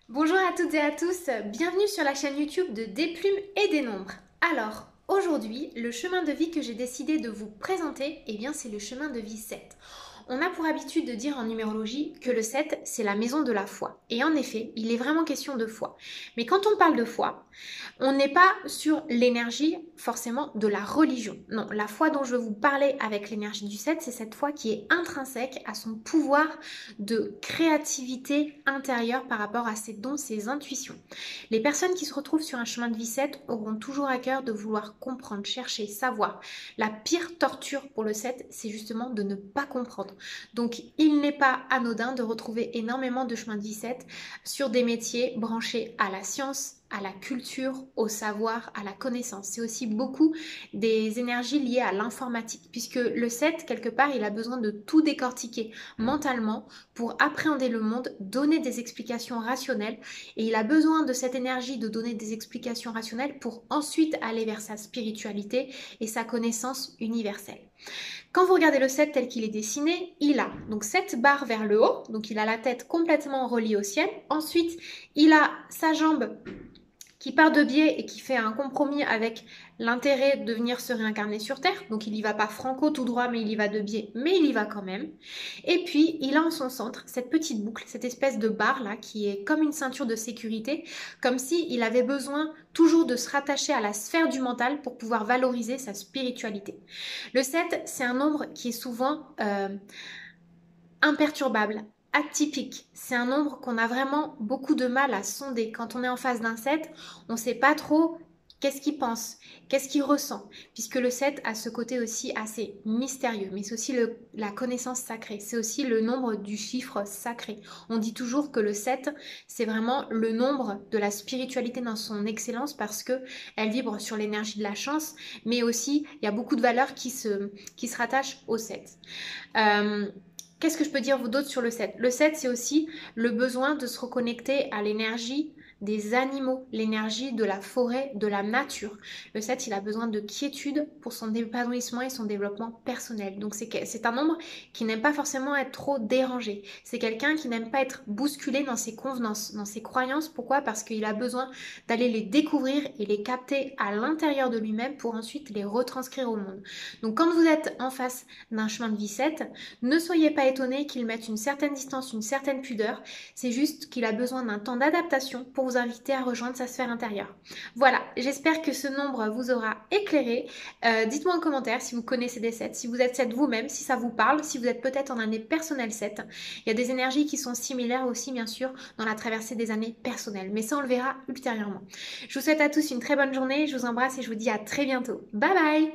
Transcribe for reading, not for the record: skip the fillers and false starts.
Bonjour à toutes et à tous, bienvenue sur la chaîne YouTube de Des plumes et des nombres. Alors, aujourd'hui, le chemin de vie que j'ai décidé de vous présenter, c'est le chemin de vie 7. On a pour habitude de dire en numérologie que le 7, c'est la maison de la foi. Et en effet, il est vraiment question de foi. Mais quand on parle de foi, on n'est pas sur l'énergie forcément de la religion. Non, la foi dont je veux vous parler avec l'énergie du 7, c'est cette foi qui est intrinsèque à son pouvoir de créativité intérieure par rapport à ses dons, ses intuitions. Les personnes qui se retrouvent sur un chemin de vie 7 auront toujours à cœur de vouloir comprendre, chercher, savoir. La pire torture pour le 7, c'est justement de ne pas comprendre. Donc, il n'est pas anodin de retrouver énormément de chemins de vie 7 sur des métiers branchés à la science, à la culture, au savoir, à la connaissance. C'est aussi beaucoup des énergies liées à l'informatique, puisque le 7, quelque part, il a besoin de tout décortiquer mentalement pour appréhender le monde, donner des explications rationnelles, et il a besoin de cette énergie de donner des explications rationnelles pour ensuite aller vers sa spiritualité et sa connaissance universelle. Quand vous regardez le 7 tel qu'il est dessiné, il a donc 7 barres vers le haut, donc il a la tête complètement reliée au ciel. Ensuite, il a sa jambe qui part de biais et qui fait un compromis avec l'intérêt de venir se réincarner sur Terre. Donc il y va pas franco tout droit, mais il y va de biais, mais il y va quand même. Et puis il a en son centre cette petite boucle, cette espèce de barre là qui est comme une ceinture de sécurité, comme si il avait besoin toujours de se rattacher à la sphère du mental pour pouvoir valoriser sa spiritualité. Le 7, c'est un nombre qui est souvent imperturbable, atypique. C'est un nombre qu'on a vraiment beaucoup de mal à sonder. Quand on est en face d'un 7, on ne sait pas trop qu'est-ce qu'il pense, qu'est-ce qu'il ressent, puisque le 7 a ce côté aussi assez mystérieux, mais c'est aussi la connaissance sacrée, c'est aussi le nombre du chiffre sacré. On dit toujours que le 7, c'est vraiment le nombre de la spiritualité dans son excellence parce que elle vibre sur l'énergie de la chance, mais aussi il y a beaucoup de valeurs qui se rattachent au 7. Qu'est-ce que je peux dire vous d'autre sur le 7? Le 7, c'est aussi le besoin de se reconnecter à l'énergie des animaux, l'énergie de la forêt, de la nature. Le 7, il a besoin de quiétude pour son épanouissement et son développement personnel. Donc c'est un nombre qui n'aime pas forcément être trop dérangé. C'est quelqu'un qui n'aime pas être bousculé dans ses convenances, dans ses croyances. Pourquoi? Parce qu'il a besoin d'aller les découvrir et les capter à l'intérieur de lui-même pour ensuite les retranscrire au monde. Donc quand vous êtes en face d'un chemin de vie 7, ne soyez pas étonné qu'il mette une certaine distance, une certaine pudeur. C'est juste qu'il a besoin d'un temps d'adaptation pour vous inviter à rejoindre sa sphère intérieure. Voilà, j'espère que ce nombre vous aura éclairé. Dites-moi en commentaire si vous connaissez des 7, si vous êtes 7 vous-même, si ça vous parle, si vous êtes peut-être en année personnelle 7. Il y a des énergies qui sont similaires aussi, bien sûr, dans la traversée des années personnelles. Mais ça, on le verra ultérieurement. Je vous souhaite à tous une très bonne journée. Je vous embrasse et je vous dis à très bientôt. Bye bye!